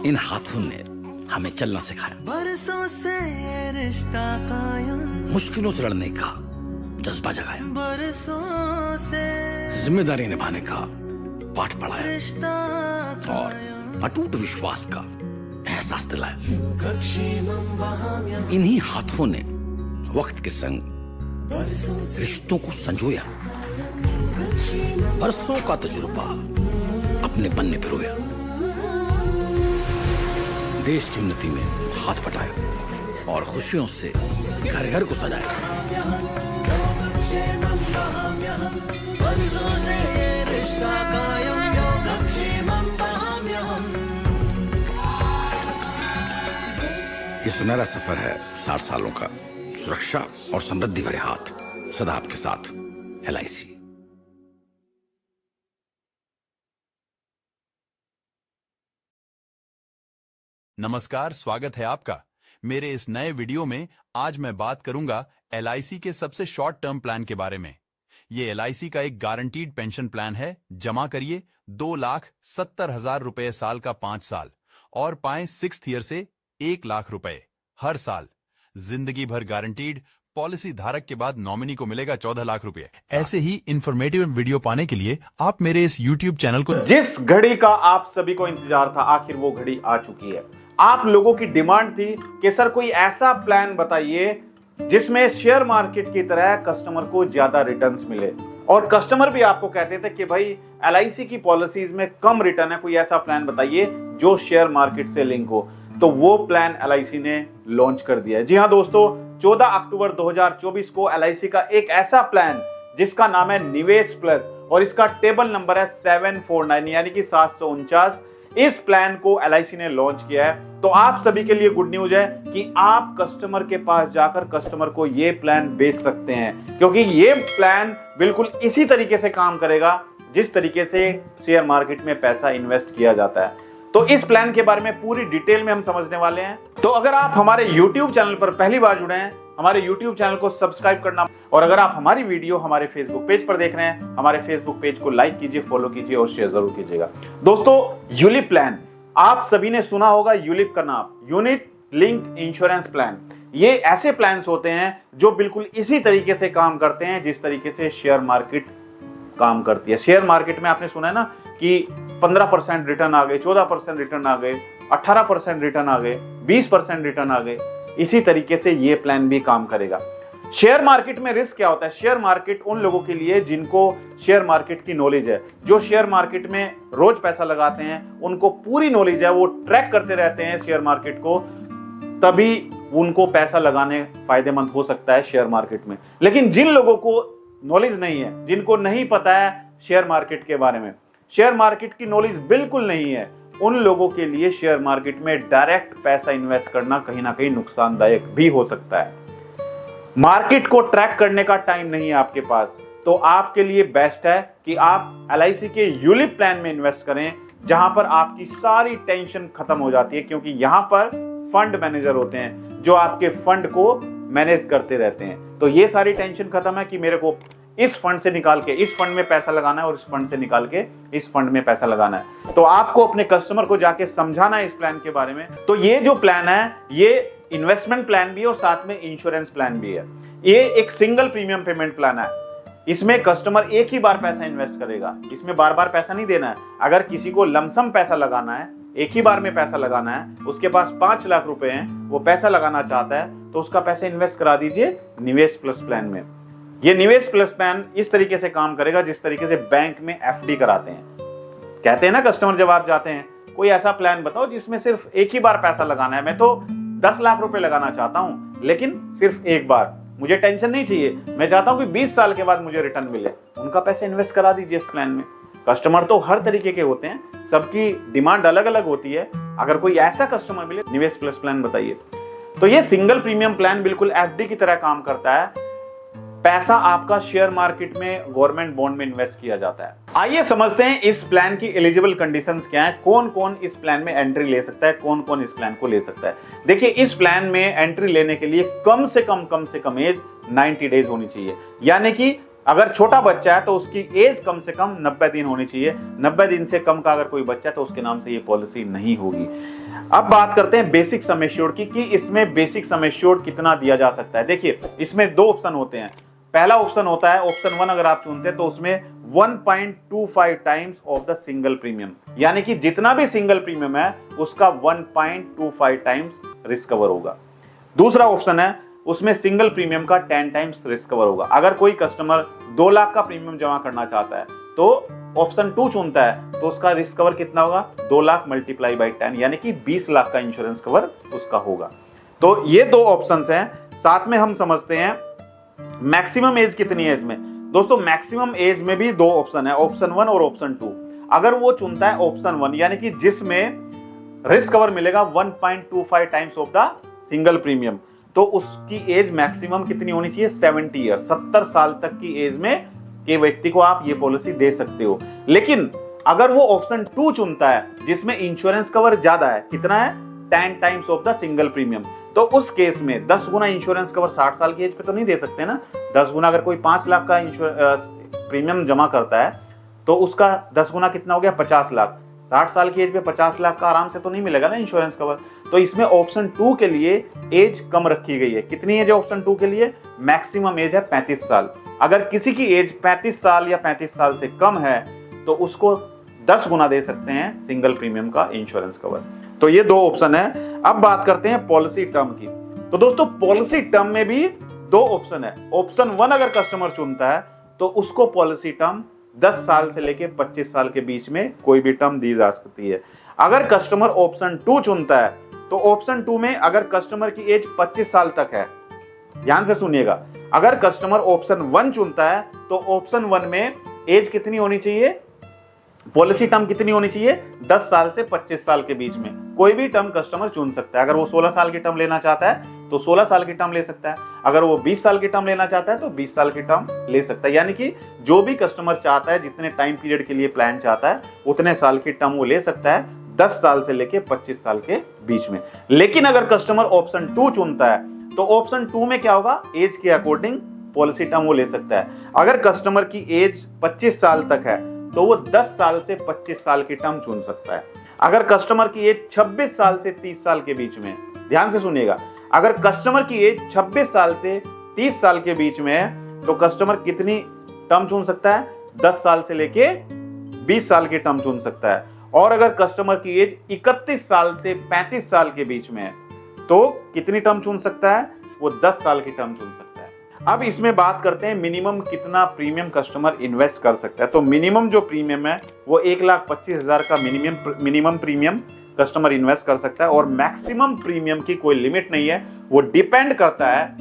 इन हाथों ने हमें चलना सिखाया, बरसों से रिश्ता कायम, मुश्किलों से लड़ने का जज्बा जगाया, बरसों से जिम्मेदारी निभाने का पाठ पढ़ाया रिश्ता और अटूट विश्वास का एहसास दिलाया। कायम। इन्हीं हाथों ने वक्त के संग रिश्तों को संजोया, बरसों का तजुर्बा अपने पन्ने पिरोया, देश की उन्नति में हाथ बटाया और खुशियों से घर घर को सजाया। बरसों से रिश्ता कायम, योगक्षेमं वहाम्यहम्। ये सुनहरा सफर है 60 सालों का, सुरक्षा और समृद्धि भरे हाथ सदा आपके साथ। LIC। नमस्कार, स्वागत है आपका मेरे इस नए वीडियो में। आज मैं बात करूंगा LIC के सबसे शॉर्ट टर्म प्लान के बारे में। ये LIC का एक गारंटीड पेंशन प्लान है। जमा करिए 2,70,000 रुपए साल का 5 साल और पाएं 6th ईयर से 1 लाख रुपए हर साल, जिंदगी भर गारंटीड। पॉलिसी धारक के बाद नॉमिनी को मिलेगा 14 लाख रुपए। ऐसे ही इंफॉर्मेटिव वीडियो पाने के लिए आप मेरे इस YouTube चैनल को जिस घड़ी का आप सभी को इंतजार था, आखिर वो घड़ी आ चुकी है। आप लोगों की डिमांड थी कि सर कोई ऐसा प्लान बताइए जिसमें शेयर मार्केट की तरह कस्टमर को ज्यादा रिटर्न्स मिले, और कस्टमर भी आपको कहते थे कि भाई LIC की पॉलिसीज में कम रिटर्न है, कोई ऐसा प्लान बताइए जो शेयर मार्केट से लिंक हो। तो वो प्लान LIC ने लॉन्च कर दिया है। जी हां दोस्तों, 14 अक्टूबर 2024 को LIC का एक ऐसा प्लान जिसका नाम है निवेश प्लस और इसका टेबल नंबर है 749 यानी कि 749, इस प्लान को LIC ने लॉन्च किया है। तो आप सभी के लिए गुड न्यूज है कि आप कस्टमर के पास जाकर कस्टमर को ये प्लान बेच सकते हैं, क्योंकि ये प्लान बिल्कुल इसी तरीके से काम करेगा जिस तरीके से शेयर मार्केट में पैसा इन्वेस्ट किया जाता है। तो इस प्लान के बारे में पूरी डिटेल में हम समझने वाले हैं। तो अगर आप हमारे YouTube चैनल पर पहली बार जुड़े हैं, हमारे YouTube चैनल को सब्सक्राइब करना, और अगर आप हमारी वीडियो हमारे Facebook पेज पर देख रहे हैं, हमारे Facebook पेज को लाइक कीजिए, फॉलो कीजिए और शेयर जरूर कीजिएगा। दोस्तों, यूलिप प्लान, आप सभी ने सुना होगा यूलिप का नाम, यूनिट लिंक इंश्योरेंस प्लान। ये ऐसे प्लान्स होते हैं जो बिल्कुल इसी तरीके से काम करते हैं जिस तरीके से शेयर मार्केट काम करती है। शेयर मार्केट में आपने सुना है ना कि 15% रिटर्न आ गए, 14% रिटर्न आ गए, 18% रिटर्न आ गए, 20% रिटर्न आ गए। इसी तरीके से ये प्लान भी काम करेगा। शेयर मार्केट में रिस्क क्या होता है? शेयर मार्केट उन लोगों के लिए जिनको शेयर मार्केट की नॉलेज है, जो शेयर मार्केट में रोज पैसा लगाते हैं, उनको पूरी नॉलेज है, वो ट्रैक करते रहते हैं शेयर मार्केट को, तभी उनको पैसा लगाने फायदेमंद हो सकता है शेयर मार्केट में। लेकिन जिन लोगों को नॉलेज नहीं है, जिनको नहीं पता है शेयर मार्केट के बारे में, शेयर मार्केट की नॉलेज बिल्कुल नहीं है, उन लोगों के लिए शेयर मार्केट में डायरेक्ट पैसा इन्वेस्ट करना कहीं ना कहीं नुकसानदायक भी हो सकता है। मार्केट को ट्रैक करने का टाइम नहीं है आपके पास, तो आपके लिए बेस्ट है कि आप LIC के यूलिप प्लान में इन्वेस्ट करें, जहां पर आपकी सारी टेंशन खत्म हो जाती है, क्योंकि यहां पर फंड मैनेजर होते हैं जो आपके फंड को मैनेज करते रहते हैं। तो ये सारी टेंशन खत्म है कि मेरे को इस फंड से निकाल के इस फंड में पैसा लगाना है और इस फंड से निकाल के इस फंड में पैसा लगाना है। तो आपको अपने कस्टमर को जाके समझाना है इस प्लान के बारे में। तो ये जो प्लान है, ये इन्वेस्टमेंट प्लान भी है और साथ में इंश्योरेंस प्लान भी है। ये एक सिंगल प्रीमियम पेमेंट प्लान है। इसमें कस्टमर एक ही बार पैसा इन्वेस्ट करेगा, इसमें बार बार पैसा नहीं देना है। अगर किसी को लमसम पैसा लगाना है, एक ही बार में पैसा लगाना है, उसके पास 5 लाख रुपए हैं, वो पैसा लगाना चाहता है, तो उसका पैसा इन्वेस्ट करा दीजिए निवेश प्लस प्लान में। ये निवेश प्लस प्लान इस तरीके से काम करेगा जिस तरीके से बैंक में FD कराते हैं। कहते हैं ना कस्टमर, जब आप जाते हैं, कोई ऐसा प्लान बताओ जिसमें सिर्फ एक ही बार पैसा लगाना है। मैं तो 10 लाख रुपए लगाना चाहता हूं, लेकिन सिर्फ एक बार, मुझे टेंशन नहीं चाहिए, मैं चाहता हूं कि 20 साल के बाद मुझे रिटर्न मिले। उनका पैसा इन्वेस्ट करा दीजिए इस प्लान में। कस्टमर तो हर तरीके के होते हैं, सबकी डिमांड अलग अलग होती है। अगर कोई ऐसा कस्टमर मिले, निवेश प्लस प्लान बताइए। तो ये सिंगल प्रीमियम प्लान बिल्कुल FD की तरह काम करता है। पैसा आपका शेयर मार्केट में गवर्नमेंट बॉन्ड में इन्वेस्ट किया जाता है। आइए समझते हैं इस प्लान की एलिजिबल कंडीशंस क्या है, कौन कौन इस प्लान में एंट्री ले सकता है, कौन कौन इस प्लान को ले सकता है। देखिए, इस प्लान में एंट्री लेने के लिए कम से कम एज 90 डेज होनी चाहिए, यानी कि अगर छोटा बच्चा है तो उसकी एज कम से कम 90 दिन होनी चाहिए। 90 दिन से कम का अगर कोई बच्चा है तो उसके नाम से ये पॉलिसी नहीं होगी। अब बात करते हैं बेसिक सम एश्योर्ड की, कि इसमें बेसिक सम एश्योर्ड कितना दिया जा सकता है। देखिए, इसमें दो ऑप्शन होते हैं। पहला ऑप्शन होता है ऑप्शन 1, अगर आप चुनते हैं तो उसमें 1.25 times of the single premium, यानी कि जितना भी सिंगल प्रीमियम है उसका 1.25 टाइम्स रिस्क कवर होगा। दूसरा ऑप्शन है उसमें सिंगल प्रीमियम का 10 टाइम्स रिस्क कवर होगा। अगर कोई कस्टमर 2 लाख का प्रीमियम जमा करना चाहता है तो ऑप्शन 2 चुनता है तो उसका रिस्क कवर कितना होगा, 2 लाख मल्टीप्लाई बाई 10, यानी कि 20 लाख का इंश्योरेंस कवर उसका होगा। तो ये दो ऑप्शंस हैं। साथ में हम समझते हैं मैक्सिमम एज कितनी है इसमें। दोस्तों, मैक्सिमम एज में भी दो ऑप्शन है, ऑप्शन 1 और ऑप्शन 2। अगर वो चुनता है ऑप्शन 1, यानी कि जिसमें रिस्क कवर मिलेगा 1.25 times of the single premium, तो उसकी एज मैक्सिमम कितनी होनी चाहिए, 70 ईयर, 70 साल तक की एज में के व्यक्ति को आप ये पॉलिसी दे सकते हो। लेकिन अगर वो ऑप्शन 2 चुनता है जिसमें इंश्योरेंस कवर ज्यादा है, कितना है, 10 times of the single premium, तो उस केस में 10 गुना इंश्योरेंस कवर 60 साल की एज पे तो नहीं दे सकते ना। 10 गुना, अगर कोई 5 लाख का प्रीमियम जमा करता है तो उसका 10 गुना कितना हो गया, 50 लाख। 60 साल की एज पे 50 लाख का आराम से तो नहीं मिलेगा ना इंश्योरेंस कवर। तो इसमें ऑप्शन 2 के लिए एज कम रखी गई है। कितनी एज है ऑप्शन 2 के लिए, मैक्सिमम एज है 35 साल। अगर किसी की एज 35 साल या 35 साल से कम है तो उसको 10 गुना दे सकते हैं सिंगल प्रीमियम का इंश्योरेंस कवर। तो ये दो ऑप्शन है। अब बात करते हैं पॉलिसी टर्म की। तो दोस्तों, पॉलिसी टर्म में भी दो ऑप्शन है। ऑप्शन 1 अगर कस्टमर चुनता है तो उसको पॉलिसी टर्म 10 साल से लेके 25 साल के बीच में कोई भी टर्म दी जा सकती है। अगर कस्टमर ऑप्शन 2 चुनता है तो ऑप्शन 2 में अगर कस्टमर की एज 25 साल तक है, ध्यान से सुनिएगा, अगर कस्टमर ऑप्शन 1 चुनता है तो ऑप्शन 1 में एज कितनी होनी चाहिए, पॉलिसी टर्म कितनी होनी चाहिए, 10 साल से 25 साल के बीच में। कोई भी टर्म कस्टमर चुन सकता है। अगर वो 16 साल की टर्म लेना चाहता है तो 16 साल की टर्म ले सकता है। अगर वो 20 साल की टर्म लेना चाहता है तो 20 साल की टर्म ले सकता है। यानी कि जो भी कस्टमर चाहता है, जितने टाइम पीरियड के लिए प्लान चाहता है, उतने साल की टर्म वो ले सकता है, 10 साल से लेके 25 साल के बीच में। लेकिन अगर कस्टमर ऑप्शन 2 चुनता है तो ऑप्शन 2 में क्या होगा, एज के अकॉर्डिंग पॉलिसी टर्म वो ले सकता है। अगर कस्टमर की एज 25 साल तक है तो वो 10 साल से 25 साल की टर्म चुन सकता है। अगर कस्टमर की एज 26 साल से 30 साल के बीच में, ध्यान से सुनिएगा, अगर कस्टमर की एज 26 साल से 30 साल के बीच में है तो कस्टमर कितनी टर्म चुन सकता है, 10 साल से लेके 20 साल की टर्म चुन सकता है। और अगर कस्टमर की एज 31 साल से 35 साल के बीच में है तो कितनी टर्म चुन सकता है, वो 10 साल की टर्म चुन सकता है। अब इसमें बात करते हैं मिनिमम कितना प्रीमियम कस्टमर इन्वेस्ट कर सकता है। तो मिनिमम जो प्रीमियम है वो 1,25,000 का मिनिमम प्रीमियम कस्टमर इन्वेस्ट कर सकता है। और मैक्सिमम प्रीमियम की कोई लिमिट नहीं है, वो डिपेंड करता है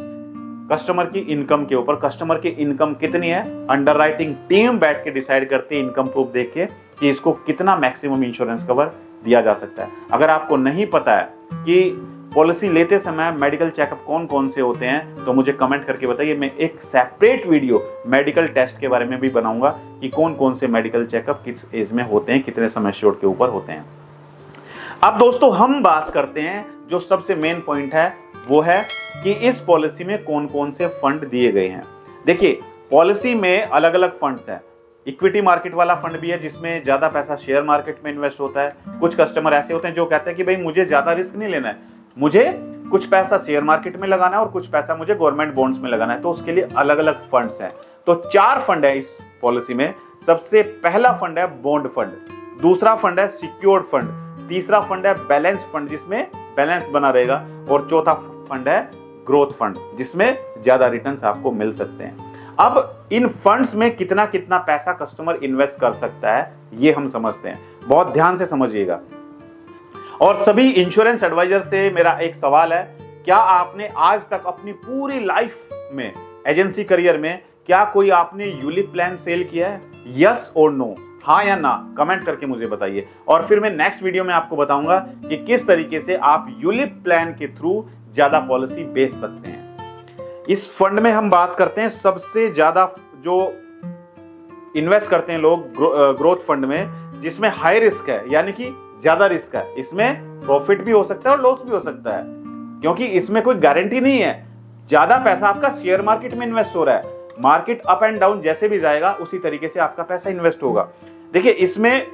कस्टमर की इनकम के ऊपर। कस्टमर की इनकम कितनी है, अंडरराइटिंग टीम बैठ के डिसाइड करती है इनकम प्रूफ देख के कि इसको कितना मैक्सिमम इंश्योरेंस कवर दिया जा सकता है। अगर आपको नहीं पता है कि पॉलिसी लेते समय मेडिकल चेकअप कौन कौन से होते हैं तो मुझे कमेंट करके बताइए। मैं एक सेपरेट वीडियो मेडिकल टेस्ट के बारे में भी बनाऊंगा कि कौन कौन से मेडिकल चेकअप किस एज में होते हैं, कितने समय श्योर के ऊपर होते हैं। अब दोस्तों, हम बात करते हैं जो सबसे मेन पॉइंट है, वो है कि इस पॉलिसी में कौन कौन से फंड दिए गए हैं। देखिए, पॉलिसी में अलग अलग फंड्स हैं। इक्विटी मार्केट वाला फंड भी है जिसमें ज्यादा पैसा शेयर मार्केट में इन्वेस्ट होता है। कुछ कस्टमर ऐसे होते हैं जो कहते हैं कि भाई मुझे ज्यादा रिस्क नहीं लेना है, मुझे कुछ पैसा शेयर मार्केट में लगाना है और कुछ पैसा मुझे गवर्नमेंट बॉन्ड्स में लगाना है। तो उसके लिए अलग अलग फंड्स हैं। तो 4 फंड है इस पॉलिसी में। सबसे पहला फंड है बॉन्ड फंड, दूसरा फंड है सिक्योर्ड फंड, तीसरा फंड है बैलेंस फंड जिसमें बैलेंस बना रहेगा, और चौथा फंड है ग्रोथ फंड जिसमें ज्यादा रिटर्न्स आपको मिल सकते हैं। अब इन फंड्स में कितना कितना पैसा कस्टमर इन्वेस्ट कर सकता है ये हम समझते हैं। बहुत ध्यान से समझिएगा। और सभी इंश्योरेंस एडवाइजर से मेरा एक सवाल है, क्या आपने आज तक अपनी पूरी लाइफ में, एजेंसी करियर में, क्या कोई आपने यूलिप प्लान सेल किया है? यस और नो, हाँ या ना, कमेंट करके मुझे बताइए। और फिर मैं नेक्स्ट वीडियो में आपको बताऊंगा कि किस तरीके से आप यूलिप प्लान के थ्रू ज्यादा पॉलिसी बेच सकते हैं। इस फंड में हम बात करते हैं सबसे ज्यादा जो इन्वेस्ट करते हैं लोग ग्रोथ फंड में, जिसमें हाई रिस्क है, यानी कि ज्यादा रिस्क है। इसमें प्रॉफिट भी हो सकता है और लॉस भी हो सकता है, क्योंकि इसमें कोई गारंटी नहीं है। ज्यादा पैसा आपका शेयर मार्केट में इन्वेस्ट हो रहा है। मार्केट अप एंड डाउन जैसे भी जाएगा उसी तरीके से आपका पैसा इन्वेस्ट होगा। देखिए, इसमें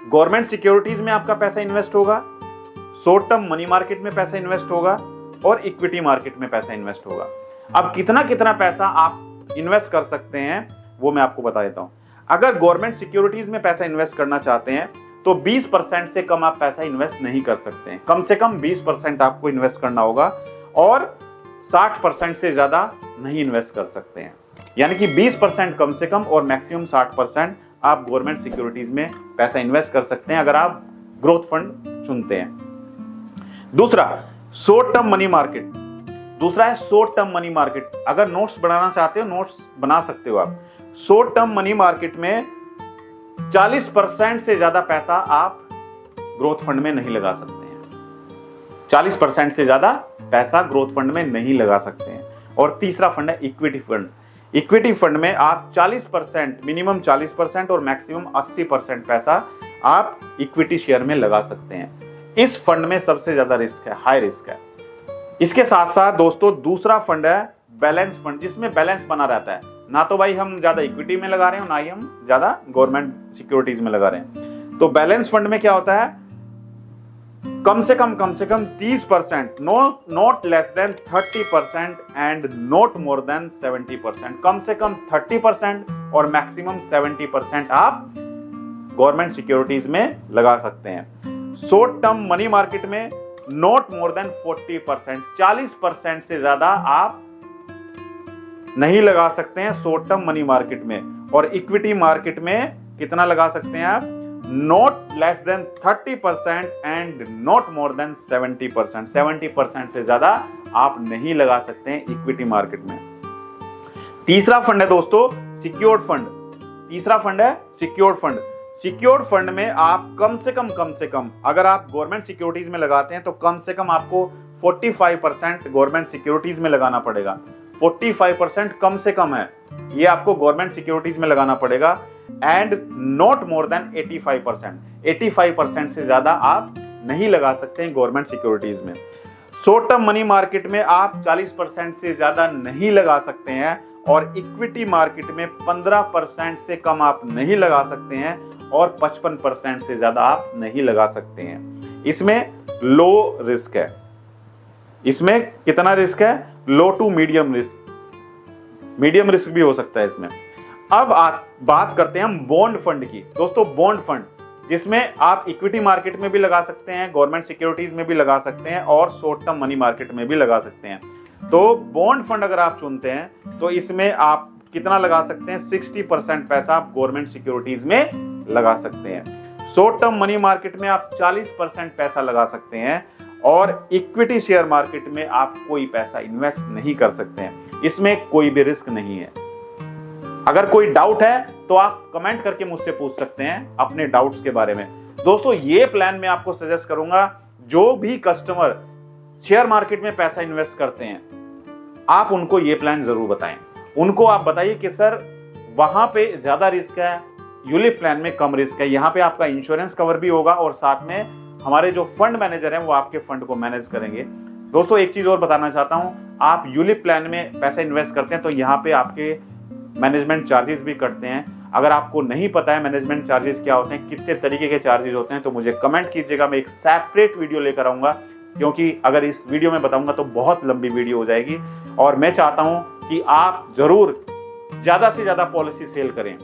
गवर्नमेंट सिक्योरिटीज में आपका पैसा इन्वेस्ट होगा, शॉर्ट टर्म मनी मार्केट में पैसा इन्वेस्ट होगा और इक्विटी मार्केट में पैसा इन्वेस्ट होगा। अब कितना कितना पैसा आप इन्वेस्ट कर सकते हैं वो मैं आपको बता देता हूं। अगर गवर्नमेंट सिक्योरिटीज में पैसा इन्वेस्ट करना चाहते हैं तो 20% से कम आप पैसा इन्वेस्ट नहीं कर सकते हैं। कम से कम 20% आपको इन्वेस्ट करना होगा और 60% से ज्यादा नहीं इन्वेस्ट कर सकते हैं। यानी कि 20% कम से कम और मैक्सिमम 60% आप गवर्नमेंट सिक्योरिटीज में पैसा इन्वेस्ट कर सकते हैं अगर आप ग्रोथ फंड चुनते हैं। दूसरा, शॉर्ट टर्म मनी मार्केट। दूसरा है शॉर्ट टर्म मनी मार्केट। अगर नोट्स बनाना चाहते हो, नोट्स बना सकते हो आप। शॉर्ट टर्म मनी मार्केट में 40% से ज्यादा पैसा आप ग्रोथ फंड में नहीं लगा सकते हैं। 40% से ज्यादा पैसा ग्रोथ फंड में नहीं लगा सकते हैं। और तीसरा फंड है इक्विटी फंड। इक्विटी फंड में आप 40%, मिनिमम 40% और मैक्सिमम 80% पैसा आप इक्विटी शेयर में लगा सकते हैं। इस फंड में सबसे ज्यादा रिस्क है, हाई रिस्क है। इसके साथ साथ दोस्तों दूसरा फंड है बैलेंस फंड, जिसमें बैलेंस बना रहता है। ना तो भाई हम ज्यादा इक्विटी में लगा रहे हैं, ना ही हम ज्यादा गवर्नमेंट सिक्योरिटीज में लगा रहे हैं। तो बैलेंस फंड में क्या होता है, कम से कम 30%, not less than 30% and not more than 70%। कम से कम 30% और मैक्सिमम 70% आप गवर्नमेंट सिक्योरिटीज में लगा सकते हैं। शॉर्ट टर्म मनी मार्केट में नॉट मोर देन 40%, 40% से ज्यादा आप नहीं लगा सकते हैं शॉर्ट टर्म मनी मार्केट में। और इक्विटी मार्केट में कितना लगा सकते हैं आप, not less than 30% and not more than 70%। 70% से ज्यादा आप नहीं लगा सकते हैं इक्विटी मार्केट में। तीसरा फंड है दोस्तों सिक्योर्ड फंड। तीसरा फंड है सिक्योर्ड फंड। सिक्योर्ड फंड में आप कम से कम अगर आप गवर्नमेंट सिक्योरिटीज में लगाते हैं तो कम से कम आपको 45% गवर्नमेंट सिक्योरिटीज में लगाना पड़ेगा। 45% कम से कम है, ये आपको गवर्नमेंट सिक्योरिटीज में लगाना पड़ेगा। And not more than 85%। 85% से ज्यादा आप नहीं लगा सकते हैं गवर्नमेंट सिक्योरिटीज में। शॉर्ट टर्म मनी मार्केट में आप 40% से ज्यादा नहीं लगा सकते हैं और इक्विटी मार्केट में 15% से कम आप नहीं लगा सकते हैं और 55% से ज्यादा आप नहीं लगा सकते हैं। इसमें लो रिस्क है। इसमें कितना रिस्क है, low to medium risk. Medium risk भी हो सकता है इसमें। अब बात करते हैं हम बॉन्ड फंड की। दोस्तों बॉन्ड फंड, जिसमें आप इक्विटी मार्केट में भी लगा सकते हैं, गवर्नमेंट सिक्योरिटीज में भी लगा सकते हैं और शॉर्ट टर्म मनी मार्केट में भी लगा सकते हैं। तो बॉन्ड फंड अगर आप चुनते हैं तो इसमें आप कितना लगा सकते हैं, 60% पैसा आप गवर्नमेंट सिक्योरिटीज में लगा सकते हैं। शॉर्ट टर्म मनी मार्केट में आप 40% पैसा लगा सकते हैं और इक्विटी शेयर मार्केट में आप कोई पैसा इन्वेस्ट नहीं कर सकते हैं। इसमें कोई भी रिस्क नहीं है। अगर कोई डाउट है तो आप कमेंट करके मुझसे पूछ सकते हैं अपने डाउट्स के बारे में। दोस्तों ये प्लान मैं आपको सजेस्ट करूंगा, जो भी कस्टमर शेयर मार्केट में पैसा इन्वेस्ट करते हैं आप उनको ये प्लान जरूर बताएं। उनको आप बताइए कि सर वहां पे ज्यादा रिस्क है, यूलिप प्लान में कम रिस्क है। यहाँ पे आपका इंश्योरेंस कवर भी होगा और साथ में हमारे जो फंड मैनेजर हैं वो आपके फंड को मैनेज करेंगे। दोस्तों एक चीज और बताना चाहता हूं, आप यूलिप प्लान में पैसा इन्वेस्ट करते हैं तो यहाँ पे आपके मैनेजमेंट चार्जेस भी कटते हैं। अगर आपको नहीं पता है मैनेजमेंट चार्जेस क्या होते हैं, कितने तरीके के चार्जेस होते हैं, तो मुझे कमेंट कीजिएगा। मैं एक सेपरेट वीडियो लेकर आऊंगा, क्योंकि अगर इस वीडियो में बताऊंगा तो बहुत लंबी वीडियो हो जाएगी। और मैं चाहता हूं कि आप जरूर ज्यादा से ज्यादा पॉलिसी सेल करें।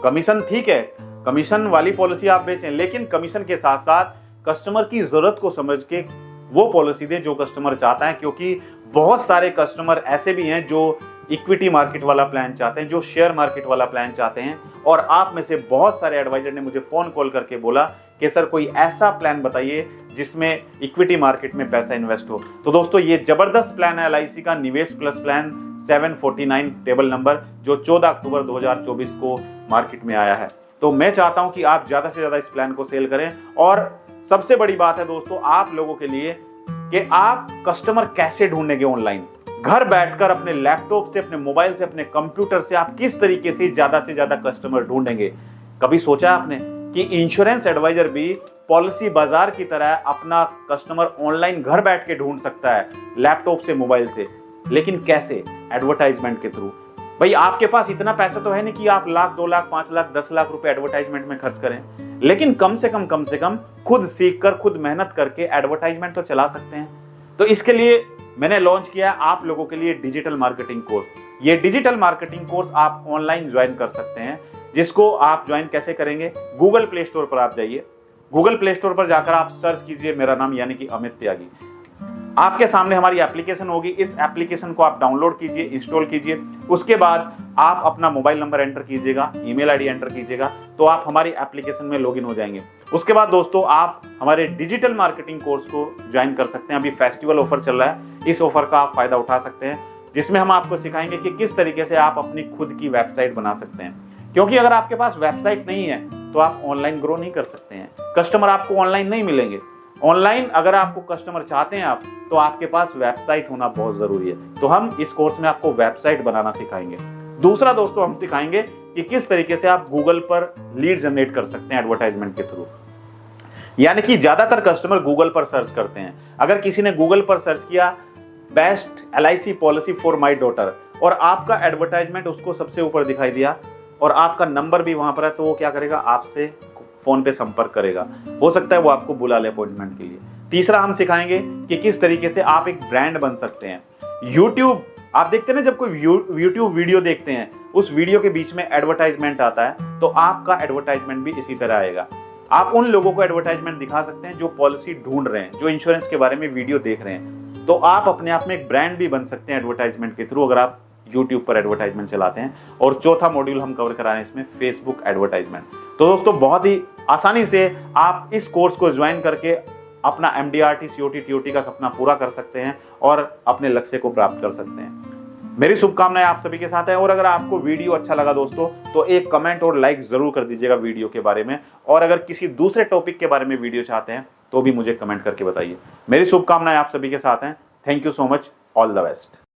कमीशन ठीक है, कमीशन वाली पॉलिसी आप बेचें, लेकिन कमीशन के साथ साथ कस्टमर की जरूरत को समझ के वो पॉलिसी दें जो कस्टमर चाहता है। क्योंकि बहुत सारे कस्टमर ऐसे भी हैं जो इक्विटी मार्केट वाला प्लान चाहते हैं, जो शेयर मार्केट वाला प्लान चाहते हैं। और आप में से बहुत सारे एडवाइजर ने मुझे फोन कॉल करके बोला कि सर कोई ऐसा प्लान बताइए जिसमें इक्विटी मार्केट में पैसा इन्वेस्ट हो। तो दोस्तों ये जबरदस्त प्लान है LIC का निवेश प्लस प्लान 749 टेबल नंबर, जो 14 अक्टूबर 2024 को मार्केट में आया है। तो मैं चाहता हूं कि आप ज्यादा से ज्यादा इस प्लान को सेल करें। और सबसे बड़ी बात है दोस्तों आप लोगों के लिए कि आप कस्टमर कैसे ढूंढेंगे ऑनलाइन। घर बैठकर अपने लैपटॉप से, अपने मोबाइल से, अपने कंप्यूटर से आप किस तरीके से ज्यादा कस्टमर ढूंढेंगे। कभी सोचा आपने कि इंश्योरेंस एडवाइजर भी पॉलिसी बाजार की तरह अपना कस्टमर ऑनलाइन घर बैठ के ढूंढ सकता है, लैपटॉप से, मोबाइल से। लेकिन कैसे? एडवर्टाइजमेंट के थ्रू। भाई आपके पास इतना पैसा तो है नहीं कि आप लाख, 2 लाख, 5 लाख, 10 लाख रुपए एडवर्टाइजमेंट में खर्च करें, लेकिन कम से कम खुद सीखकर, खुद मेहनत करके एडवर्टाइजमेंट तो चला सकते हैं। तो इसके लिए मैंने लॉन्च किया आप लोगों के लिए डिजिटल मार्केटिंग कोर्स। ये डिजिटल मार्केटिंग कोर्स आप ऑनलाइन ज्वाइन कर सकते हैं, जिसको आप ज्वाइन कैसे करेंगे? गूगल प्ले स्टोर पर आप जाइए, गूगल प्ले स्टोर पर जाकर आप सर्च कीजिए मेरा नाम यानी कि अमित त्यागी। आपके सामने हमारी एप्लीकेशन होगी, इस एप्लीकेशन को आप डाउनलोड कीजिए, इंस्टॉल कीजिए। उसके बाद आप अपना मोबाइल नंबर एंटर कीजिएगा, ईमेल आईडी एंटर कीजिएगा, तो आप हमारी एप्लीकेशन में लॉगिन हो जाएंगे। उसके बाद दोस्तों आप हमारे डिजिटल मार्केटिंग कोर्स को ज्वाइन कर सकते हैं। अभी फेस्टिवल ऑफर चल रहा है, इस ऑफर का आप फायदा उठा सकते हैं, जिसमें हम आपको सिखाएंगे कि किस तरीके से आप अपनी खुद की वेबसाइट बना सकते हैं। क्योंकि अगर आपके पास वेबसाइट नहीं है तो आप ऑनलाइन ग्रो नहीं कर सकते हैं, कस्टमर आपको ऑनलाइन नहीं मिलेंगे। ऑनलाइन अगर आपको कस्टमर चाहते हैं आप, तो आपके पास वेबसाइट होना बहुत जरूरी है। तो हम इस कोर्स में आपको वेबसाइट बनाना सिखाएंगे। दूसरा दोस्तों हम सिखाएंगे कि किस तरीके से आप गूगल पर लीड जनरेट कर सकते हैं एडवर्टाइजमेंट के थ्रू। यानी कि ज्यादातर कस्टमर गूगल पर सर्च करते हैं। अगर किसी ने गूगल पर सर्च किया best LIC policy for my daughter और आपका एडवर्टाइजमेंट उसको सबसे ऊपर दिखाई दिया और आपका नंबर भी वहां पर है, तो वो क्या करेगा? आपसे फोन पे संपर्क करेगा। हो सकता है वो आपको बुला ले अपॉइंटमेंट के लिए। तीसरा हम सिखाएंगे कि किस तरीके से आप एक ब्रांड बन सकते हैं। YouTube आप देखते हैं ना, जब कोई YouTube वीडियो देखते हैं, उस वीडियो के बीच में एडवर्टाइजमेंट आता है, तो आपका एडवर्टाइजमेंट भी इसी तरह आएगा। आप उन लोगों को एडवर्टाइजमेंट दिखा सकते हैं जो पॉलिसी ढूंढ रहे हैं, जो इंश्योरेंस के बारे में वीडियो देख रहे हैं। तो आप अपने आप में एक ब्रांड भी बन सकते हैं एडवर्टाइजमेंट के थ्रू, अगर आप YouTube पर एडवर्टाइजमेंट चलाते हैं। और चौथा मॉड्यूल हम कवर करा रहे हैं इसमें फेसबुक एडवर्टाइजमेंट। तो दोस्तों बहुत ही आसानी से आप इस कोर्स को ज्वाइन करके अपना MDRT COT TOT का सपना पूरा कर सकते हैं और अपने लक्ष्य को प्राप्त कर सकते हैं। मेरी शुभकामनाएं आप सभी के साथ है। और अगर आपको वीडियो अच्छा लगा दोस्तों, तो एक कमेंट और लाइक जरूर कर दीजिएगा वीडियो के बारे में। और अगर किसी दूसरे टॉपिक के बारे में वीडियो चाहते हैं तो भी मुझे कमेंट करके बताइए। मेरी शुभकामनाएं आप सभी के साथ हैं। Thank you so much, all the best.